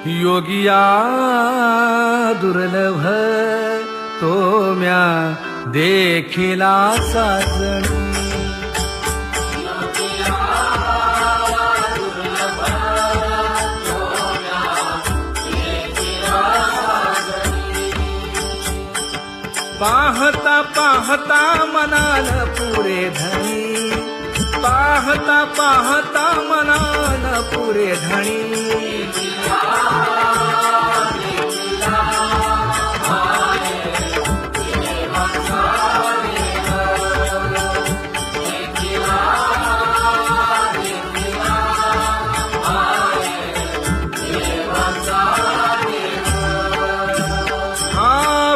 योगिया दुर्लभ तो म्या देखिला साजणी. पाहता पाहता मनाल पुरे धणी, पाहता पाहता मनाल पुरे धणी.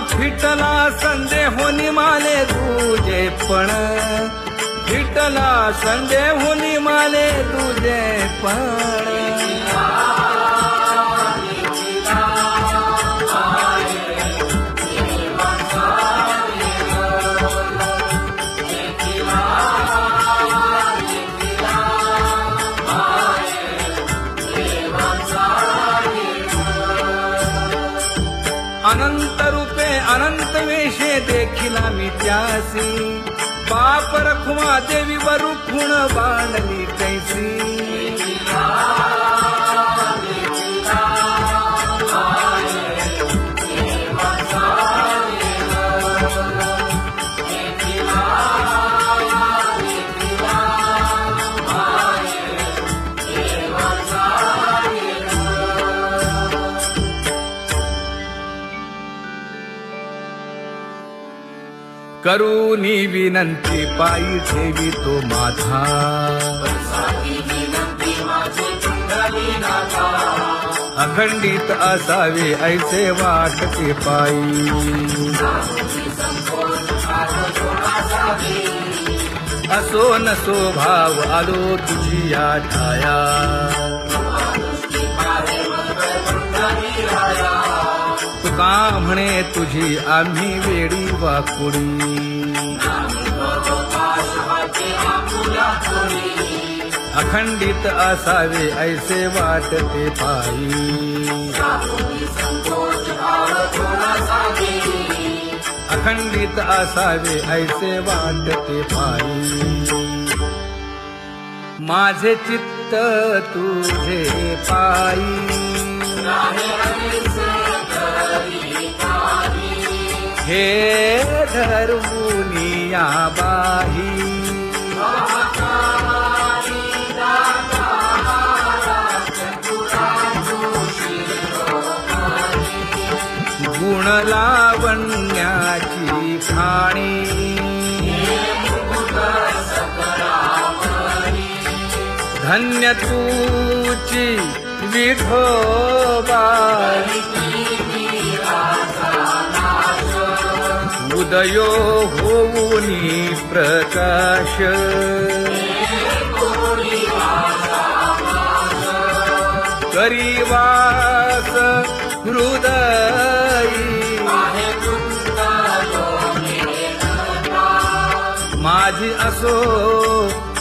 फिटला संदेहोनी माले तुझे पण, फिटला संदेहोनी माले तुझे पण. अनंत रूपे अनंत वेशे देखिला मी त्यासी, पाप रखुमा देवी वरु खुण बांधली कैसी. करूनी विनंती पायी ठेवी तो माझा, अखंडित असावे ऐसे वाटते पायी. असो नसो भाव आलो तुझी या ठाया, तुका म्हणे तुझी आम्ही वेडी वाकुडी. अखंडित असावे ऐसे वाटते पायी, अखंडित असावे ऐसे वाटते पायी. माझे चित्त तुझे पायी, हे धर्मुनिया बाही. गुण लावण्याची खाणी, धन्य तूची विठोबा. उदयो होऊनी प्रकाश, करीवास हृदयी. माझी असो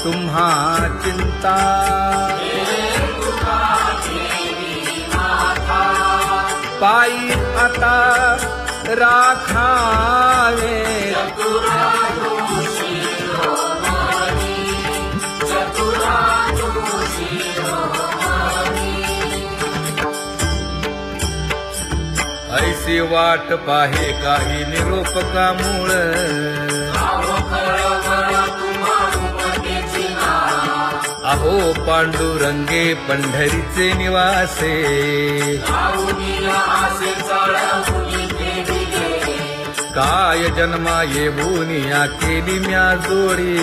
तुम्हा चिंता, पायी आता राखावे. ऐसी वाट पाहे काही निरोप का मूळ, अहो पांडुरंगे पंढरीचे निवासे. काय जन्मा येऊनिया केली म्या जोडी,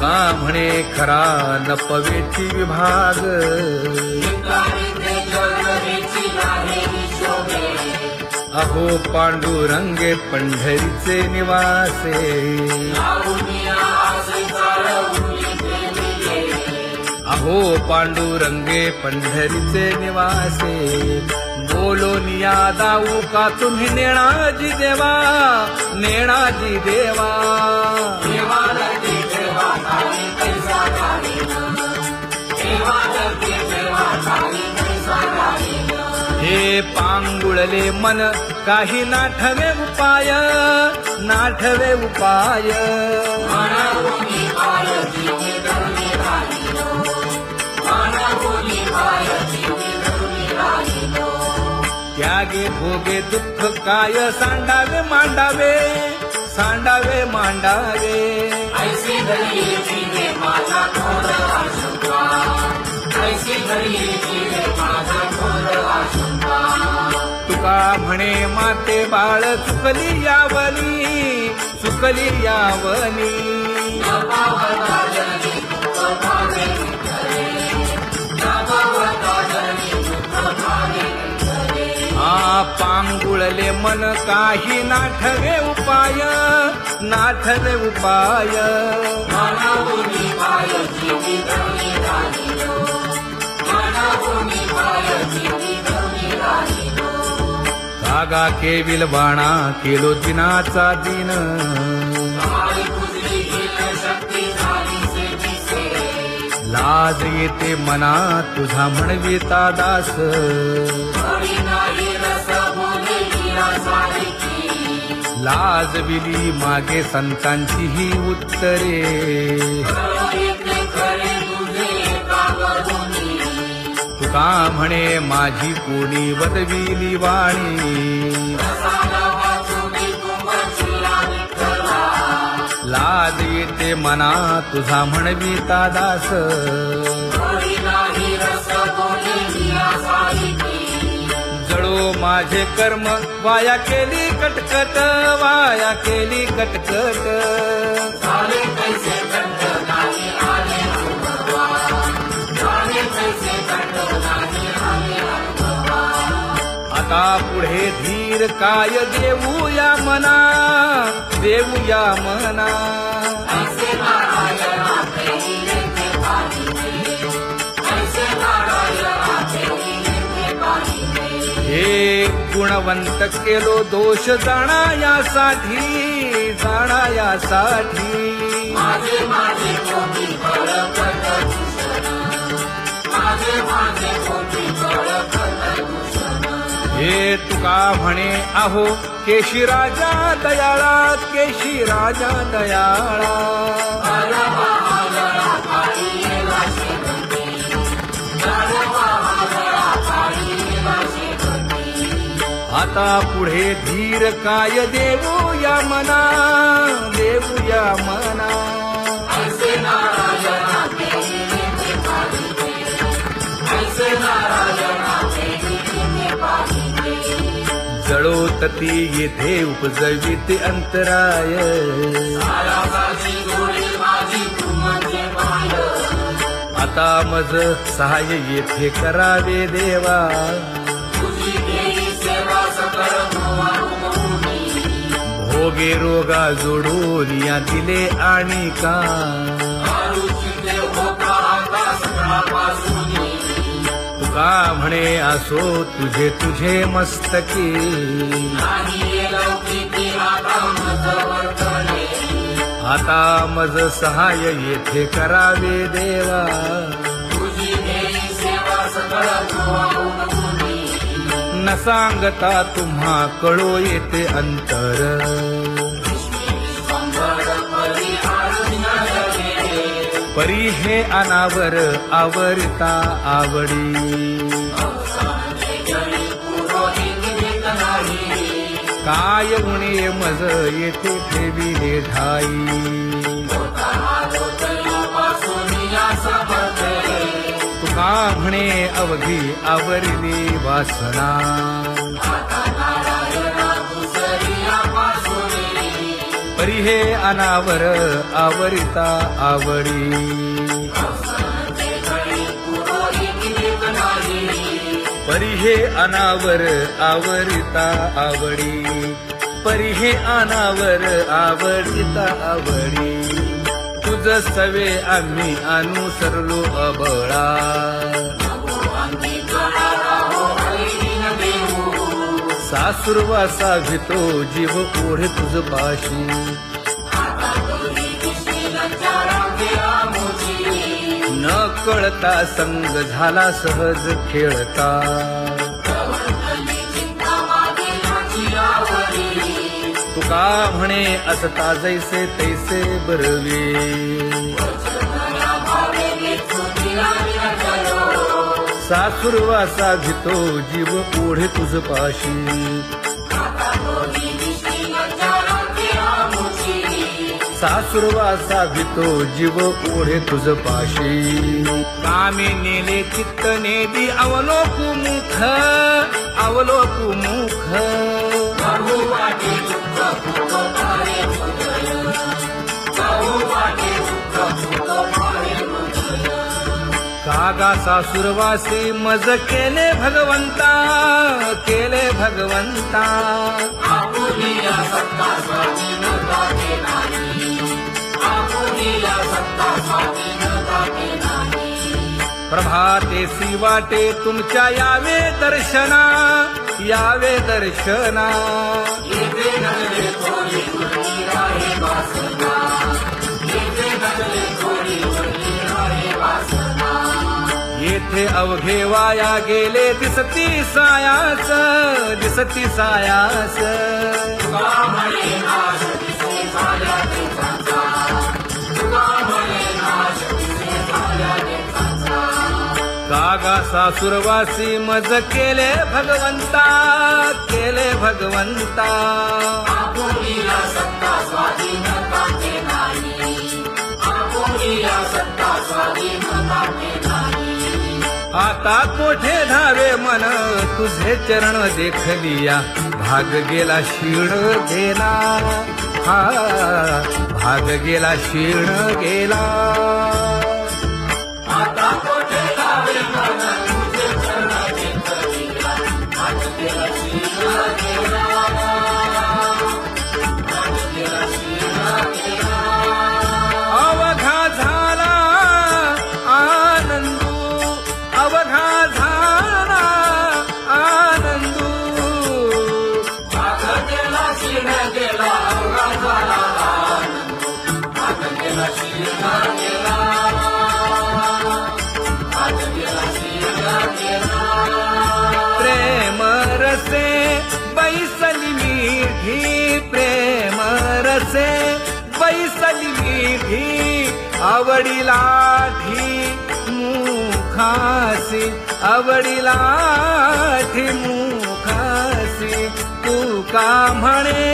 का म्हणे खरा नपवेची विभाग. अहो पांडुरंगे पंढरीचे निवासे, अहो पांडुरंगे पंढरीचे निवासे. बोलोनिया दाऊ का तुम्ही नेणाजी देवा, नेणाजी देवा. हे पांगुळले मन काही नाठवे उपाय, नाठवे उपाय. त्यागे भोगे दुःख काय सांडावे मांडावे, सांडावे मांडावे. ऐसे घरी जीवे माझा थोर आशंका, ऐसे घरी जीवे माझा थोर आशंका. तुका म्हणे माते बाळ चुकली यावली, चुकली यावली. न पावता जनी दुःख भावे विठ्ठले, न पावता जनी दुःख भावे विठ्ठले. आ पांगुळले मन काही नाठवे उपाय, नाठवे उपाय. मानवुनी पाय जीवी धरणी राहिलो, मानवुनी पाय जीवी धरणी राहिलो. कागा केविल बाणा केलो दिनाचा दिन, मारी पुजली गेल शक्ती झाली से दिसे. लाज येते मना तुझा म्हणविता दास. हरी नाही रस बोले मीरा सारिकी, लाज विली मागे संतांची ही उत्तरे. येथे खरे तुझे कागदोनी, तुका म्हणे माझी कोणी वदविली वाणी. रसाला वाचुनी कुंभशिला विठ्ठला. लाज येते मना तुझा म्हणविता दास. हरी नाही रस बोले मीरा सारिकी, जळो माझे कर्म वाया केली कटकट, वाया केली कटकट. झाले कैसे कंठ नाही आले अनुभवा, झाले कैसे कंठ नाही आले अनुभवा. आता पुढे धीर काय देऊया मना, देऊया मना. ऐसे नारायणा प्रेमीने ते पाहिजे, ऐसे नारायणा प्रेमीने ते पाहिजे. हे गुणवंत केलो दोष जाणायासाठी, जाणायासाठी. माझे माझे कोटी बळकट दूषण, माझे माझे कोटी बळकट दूषण. हे तुका म्हणे आहो केशी राजा दयाळा, केशी राजा दयाळा. गाढवा आगळा पायी गेला शेवटी, गाढवा आगळा पायी गेला शेवटी. आता पुढे धीर काय देऊया मना, देऊया मना. ऐसे नारायणा प्रेमीने ते पाहिजे, ऐसे नारायणा प्रेमीने ते पाहिजे. जळोतती येथे उपजविते अंतराय. सायासाची गोडी माझी तू म्हणजे माय, आता मज सहाय्य येथे करावे देवा. तुझी देई सेवा सकळ भोवानुभूमी. भोगे रोगा जोडून या दिले आणि का. आरुची देव होता आता सकाळपासूनी, तुका म्हणे असो तुझे तुझे मस्तकी. नाही ये लौकिकी आता मज वर्तने. आता मज सहाय्य येथे करावे देवा. तुझी देई सेवा सकळ भोवानुभूमी. न सांगता तुम्हा कळो येते अंतर. विश्वंभर परी आरुण्यालये, परी हे अनावर आवरता आवडी. अवसाने जळी पुरोहित देत नाही. काय उणे मज येथे ठेविले ठाई. तुका म्हणे अवघी आवरली वासना. परी हे अनावर आवरिता आवडी. परी हे अनावर आवरिता आवडी. परी हे अनावर आवडिता आवडी. तुझ सवे आम्ही अनुसरलो अबळा. सासुरवासा भितो जीव ओढे तुझ पाशी. न कळता संग झाला सहज खेळता. तुका म्हणे असता जैसे तैसे बरवे. सासुरवासा भितो जीव ओढे तुझ पाशी. सासुरवासा भितो जीव ओढे तुझ पाशी. कामे नेले चित्त नेदी अवलोकु मुख अवलोकु मुख. कागा सासुरवासी मज केले भगवंता केले भगवंता. प्रभातेसी वाटे तुमच्या यावे दर्शना यावे दर्शना. येथे अवघे वाया गेले दिसती सायास दिसती सायास. कागा सासुरवासी मज केले भगवंता केले भगवंता. आता कोठे धावे मन तुझे चरण देखलिया. भाग गेला शीण गेला हा भाग गेला शीण गेला. आता कोठे धावे मन तुझे चरण देखलिया. भाग गेला शीण गेला भाग गेला शीण गेला. अवघा झाला आनंदू अवघा झाला आनंदू. भाग गेला शीण गेला अवघा झाला आनंदू. भाग गेला शीण गेला भाग गेला शीण गेला. प्रेम रसे बैसली मीठी प्रेम रसे बैसली मीठी. आवडीला मुखासी आवडीला मुखासी. तू का म्हणे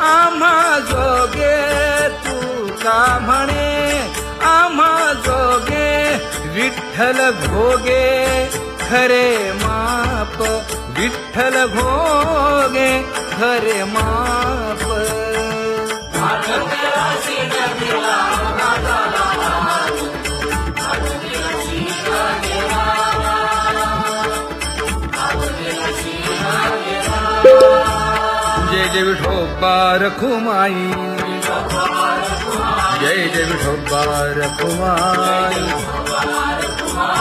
आम्हा जोगे तू का म्हणे आम्हा जोगे. विठ्ठल भोगे खरे माप विठ्ठल भोगे खरे माप. जय जय विठोबा रखुमाई जय जय विठोबा रखुमाई.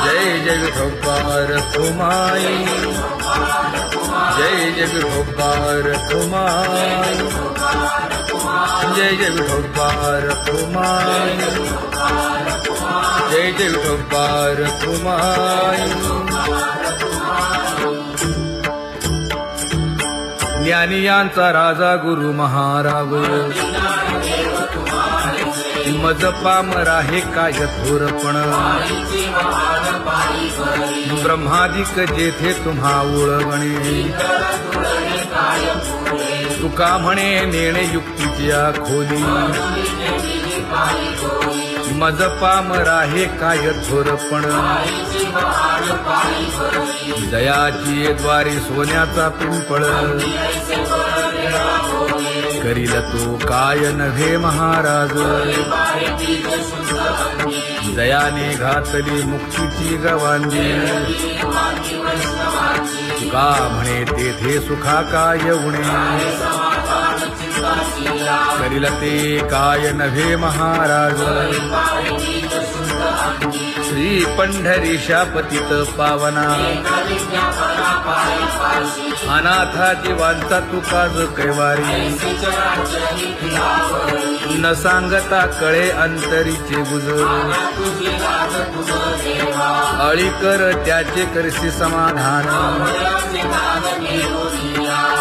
जय जय विठोबा रखुमाई जय जय विठोबा रखुमाई. जय जय विठोबा रखुमाई जय जय विठोबा रखुमाई. ज्ञानियांचा राजा गुरु महाराव. मज पामरा हे काय थोरपण. ब्रह्मादिक जेथे तुम्हा उळवणे. तुका म्हणे नेणे युक्तीच्या खोली. मज पामरा हे काय थोरपण. दयाची द्वारी सोन्याचा पिंपळ. करील तो काय नव्हे महाराज. दयाने घातली मुक्तीची गवांगी. तुका म्हणे तेथे सुखा काय उणे. करील ते काय नव्हे महाराज. श्री पंढरीशा पतित पावना अनाथा जीवांचा तुका ज कैवारी न सांगता कळे अंतरीचे गुज अळी कर त्याचे करशी समाधान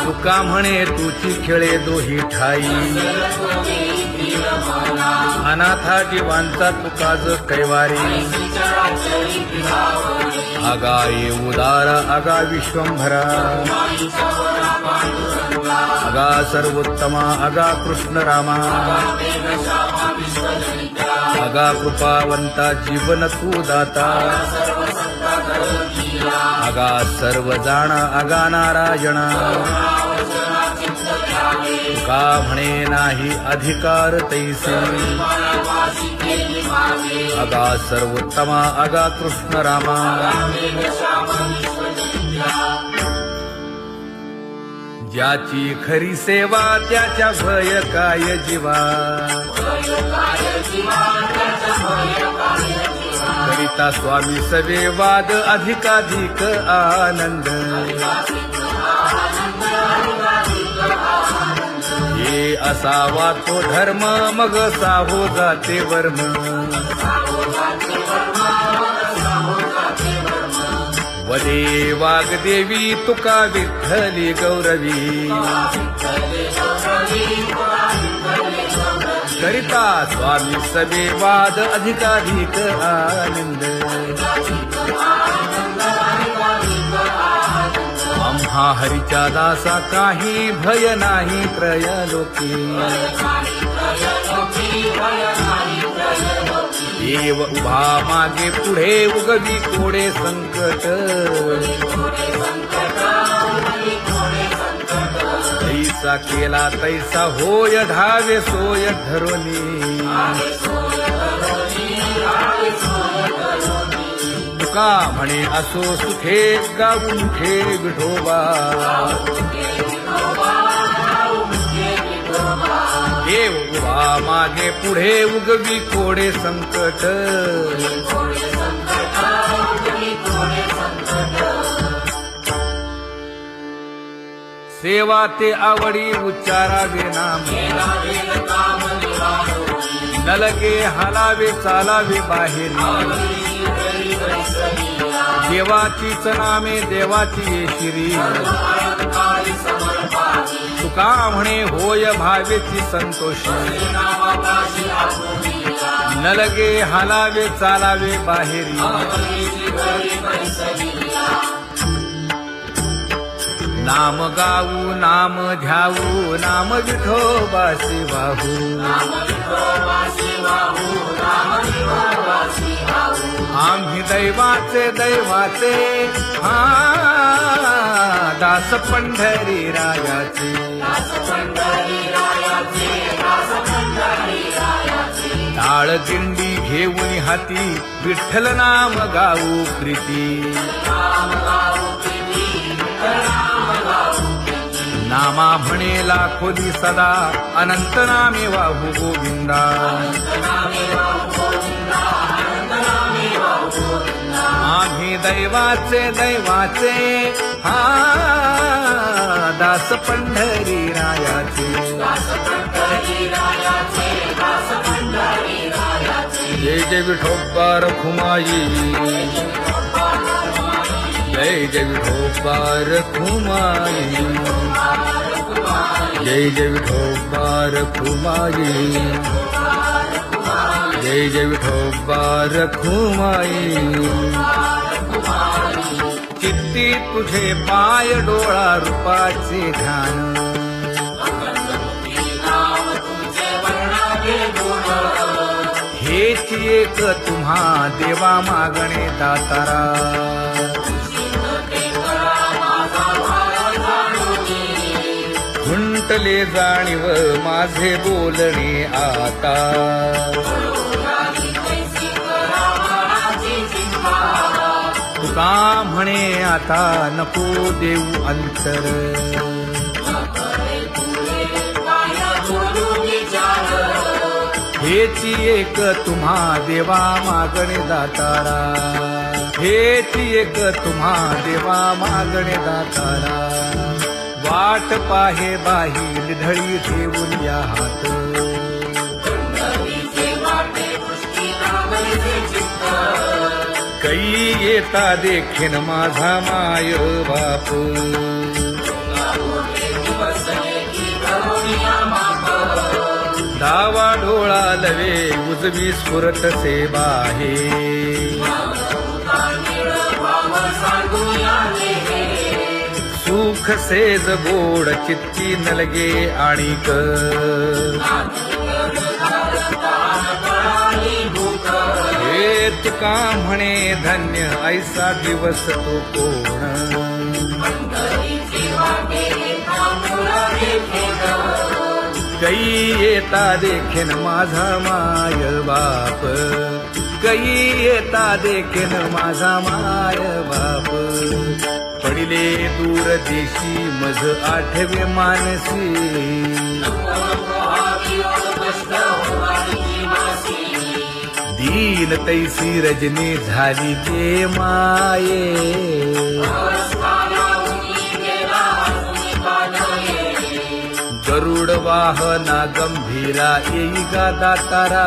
तुका म्हणे तुची खेळे दोही ठाई अनाथा जीवांचा तुका ज कैवारी आगा ये उदार आगा विश्वंभरा आगा सर्वोत्तमा आगा कृष्ण रामा आगा कृपावंता जीवन तू दाता आगा सर्व जाणा आगा नारायणा का म्हणे नाही अधिकार तैसे आगा सर्वोत्तमा आगा कृष्ण रामा ज्याची खरी सेवा त्याच्या भय काय जीवा करिता स्वामी सवे वाद अधिकाधिक आनंद हे असावा तो धर्म मग साहो जाते वर्म वदे वाग्देवी तुका विठ्ठली गौरवी करिता स्वामी सवे वाद अधिकाधिक आनंद आम्हा हरीच्या दासा काही भय नाही त्रयलोकी देव उभा मागे पुढे उगवी कोडे संकट तैसा केला तैसा होय धावे सोय धरोनी तुका म्हणे असो सुखे गाऊ मुखे विठोबा देव उभा मागे पुढे उगवी कोडे संकट सेवा ते आवडी उच्चारावे नाम नलगे हालावे चालावे बाहेरी देवाचीच नामे देवाची येशिरी तुका म्हणे होय भावेची संतोषी नलगे हालावे चालावे बाहेरी नाम गाऊ नाम ध्याऊ नाम विठोबासी वाहू आम्ही दैवाचे दैवाचे हा दास पंढरी रायाचे टाळ दिंडी घेऊन हाती विठ्ठल नाम गाऊ प्रीती नामा म्हणे लाखोली सदा अनंत नामे वाहू गोविंदा आम्ही दैवाचे दैवाचे हा दास पंढरी रायाचे जय जय विठोबा रखुमाई जय जय विठोबा रखुमाई जय जय विठोबा रखुमाई जय जय विठोबा रखुमाई चित्ती तुझे पाय डोळा रूपाचे ध्यान हेच एक तुम्हा देवा मागणे दातारा खुंटले जाणीव माझे बोलणे आता तुका म्हणे आता नको देऊ अंतर हेची एक तुम्हा देवा मागणे दातारा, हेची एक तुम्हा देवा मागणे दातारा. वाट पाहे बाही ढळी ठेवून या हात, पंढरीचे वाटे दृष्टी नागरिचे चित्त. कै येता देखीन माझा माय बाप. गावोटे दिवस एकी करुणिया माप. डावा डोळा लवे उजवी स्फुरत से बाहे, तुका निळ भाव सांगूया हे. सुख सेज गोड चित्ती नलगे आणिक. हे तुका म्हणे धन्य ऐसा दिवस तो कोण. कै येता देखीन माझा माय बाप, कै येता देखीन माझा माय बाप. पडिले दूर देशी मज आठवे मानसी, दीन तैसी रजनी झाली जे माये. गरुड वाहना गंभीरा येई गा दातारा,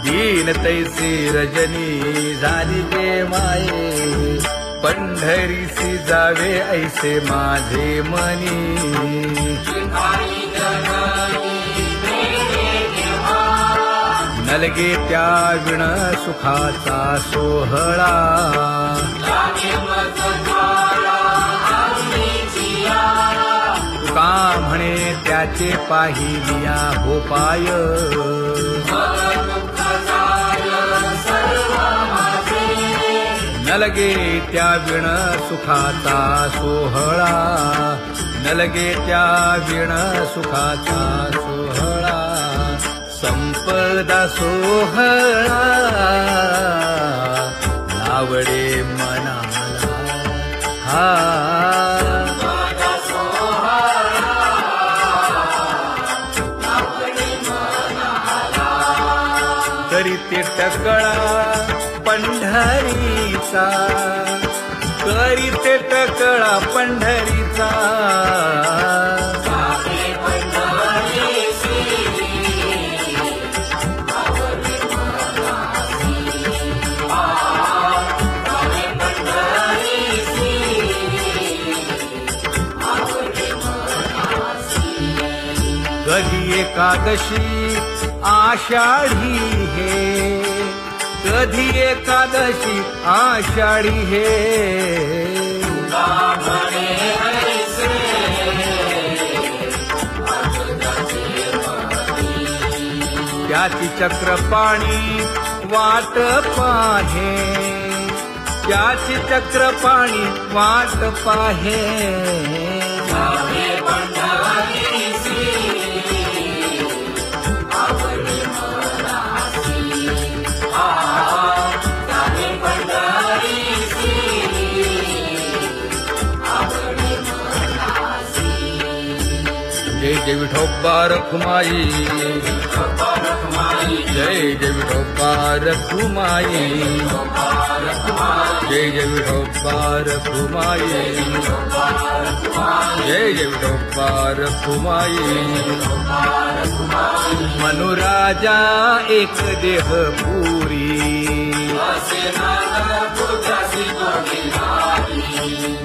दीन तैसी रजनी झाली जे माये. पंढरीसी जावे ऐसे माझे मनी, नलगे त्या विण सुखाचा सोहळा. तुका म्हणे त्याचे पाहिलिया हो पाय, नलगे त्या विण सुखाचा सोहळा, नलगे त्या विण सुखाचा सोहळा. संपदा सोहळा नावडे मनाला, हा करीते टकळा पंढरीचा, करीते टकळा पंढरीचा. कधी एकादशी आषाढी हे, कधी एकादशी आषाढी हे. त्याची चक्रपाणी वाट पाहे, त्याची चक्रपाणी वाट पाहे. जय जय विठोबा रखुमाई, जय जय विठोबा रखुमाई, जय जय विठोबा रखुमाई, जय जय विठोबा रखुमाई. मनुराजा एक देह पुरी,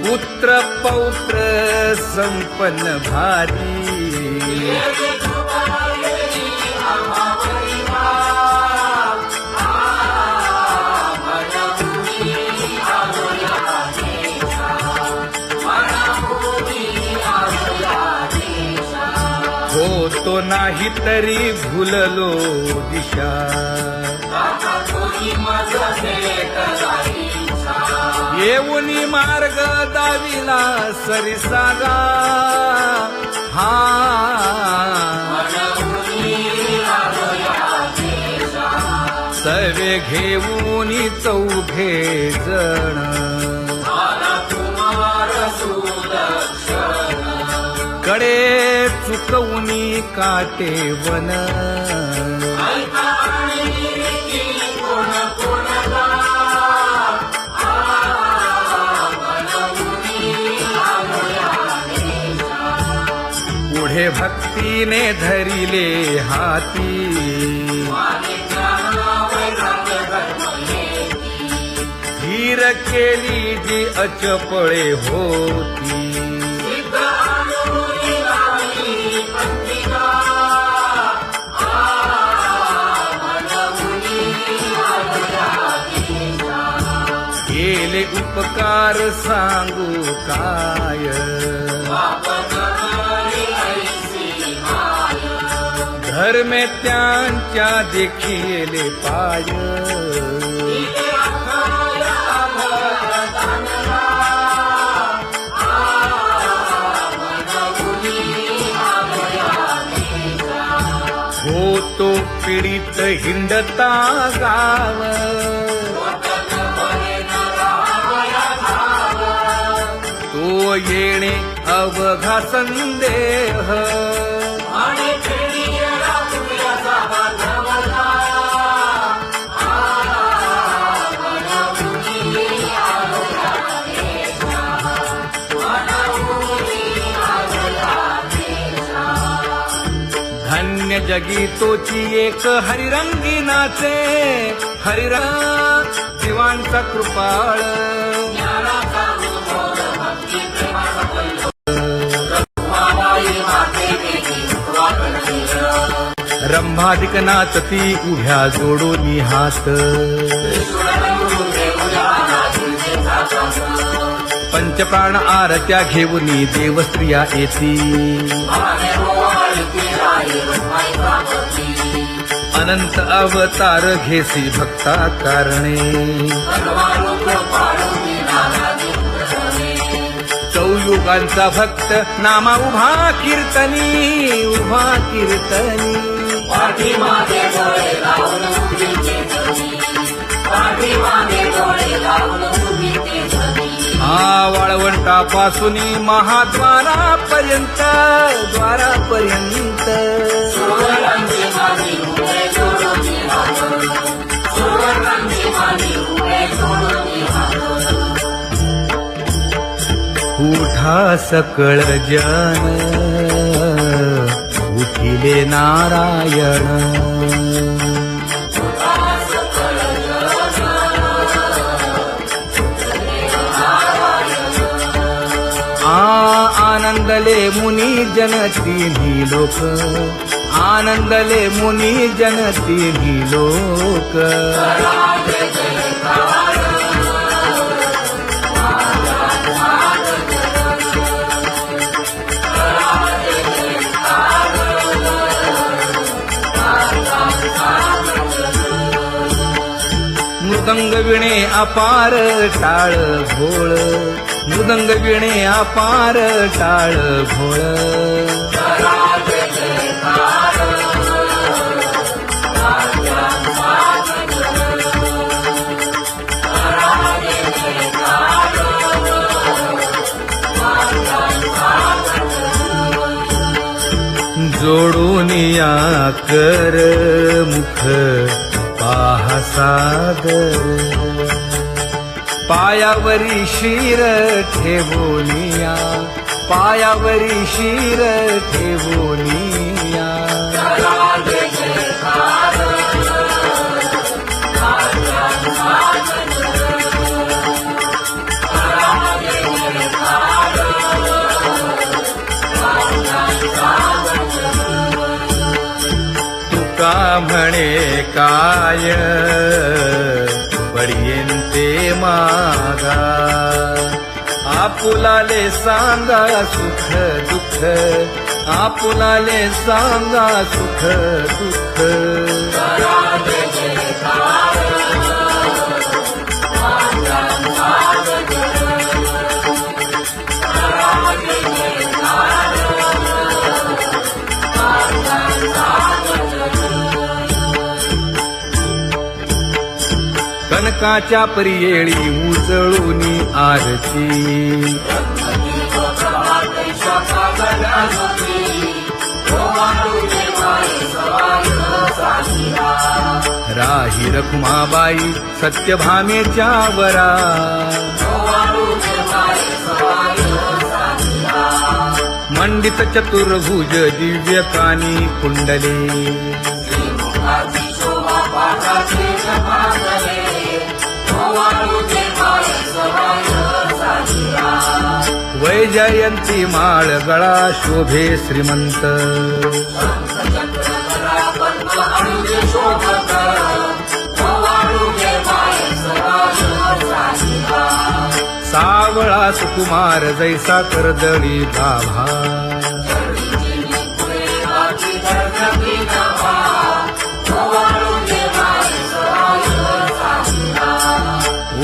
पुत्र पौत्र संपन्न भारी. होतो नाही तरी भुललो दिशा, येऊनी मार्ग दाविला सरिसागा. हा सर्वे घेऊनी चौघे जण, कडे चुकवूनी काटे वन ऐका आणि रीती कोण कोणता पुढे भक्तीने धरिले हाती धीर केली जी अचपळे होती केले उपकार सांगू काय धर्मे त्यांच्या देखिले पाय होतो पीडित हिंडता गाव तो येणे अवघा संदेह धन्य जगी तोची एक हरिरंगी नाचे हरिरंग जीवांचा कृपाळ रंभाधिक नाचती उभ्या जोडोनी हात पंचप्राण आरत्या घेऊनी देवस्त्रिया येती अनंत अवतार घेसी भक्ता कारणे चौयुगांचा भक्त नामा उभा कीर्तनी पाठीमागे डोळे लावून उभीचे धनी पाठीमागे डोळे लावून उभीचे धनी वाळवंटापासून महाद्वारापर्यंत सुवर्णांची मानी उभे जोडून हात सुवर्णांची मानी उभे जोडून हात उठा सकळ जन उठिले नारायण आनंदले मुनी जन तिन्ही लोक आनंदले मुनी जन तिन्ही लोक मृदंग विणे अपार टाळ भोळ मृदंग विणे अपार टाळ भोळ जोडून या कर मुख पाहा सागर पायावरी शिर ठेवोनिया पायावरी शिर ठेवोनिया तुका म्हणे काय बडियेंते मागा आपुलाले सांगा सुख दुःख आपुलाले सांगा सुख दुःख कनकाच्या परियेळी उजळूनी आरती ज्योती गोवाळूचे माये सवाय साधिरा राही रखुमाबाई सत्यभामेच्या वरा गोवाळूचे माये सवाय साधिरा मंडित चतुर्भुज दिव्य कानी कुंडले श्रीमुखाची शोभा पाठाचे जपासले गोवाळूचे माये सवाय साधिरा वैजयंती माळ गळा शोभे श्रीमंत चक्र पद्म अनुजे शोभत गोवाळूचे माये सवाय साधिरा सावळा सुकुमार जैसा कर्दळी गाभा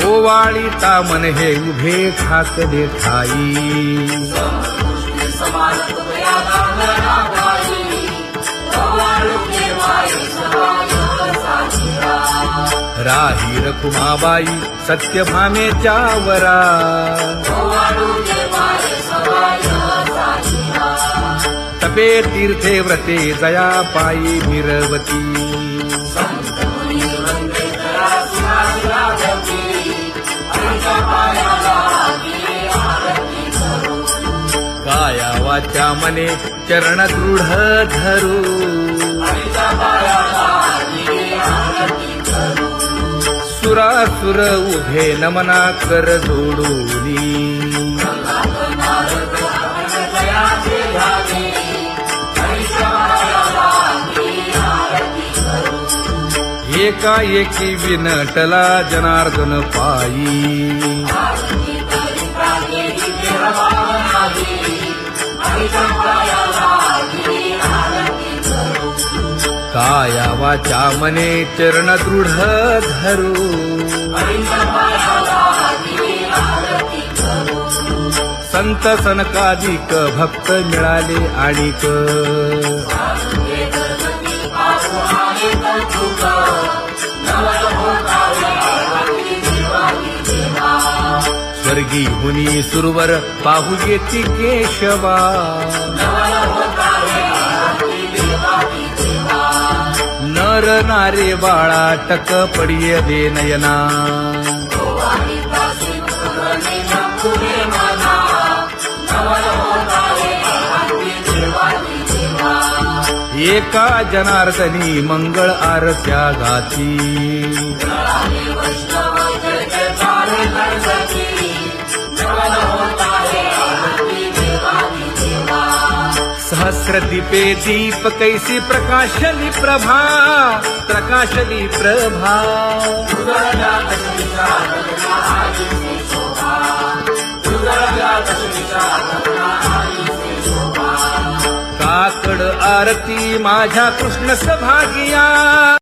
ओवाळी तामन हे उभे ठाकले ठाई राही रखुमाबाई सत्यभामेच्या वरा तपे तीर्थे व्रते जया पायी मिरवती काया वाचा मने चरण दृढ धरू सुरासुर उभे नमना कर जोडूनी एकाएकी विनटला जनार्दन पायी काया वाचा मने चरण दृढ धरू संत सनकादिक भक्त मिळाले आणिक स्वर्गी हुनी सुरवर पाहू येती केशवा नर नारे बाळा टक पडिये दे नयना एका जनार्दनी मंगळ आरत्या गाती सहस्र दीपे दीप कैसी प्रकाशली प्रभा प्रकाशली प्रभा काकड आरती माझ्या कृष्ण सभागिया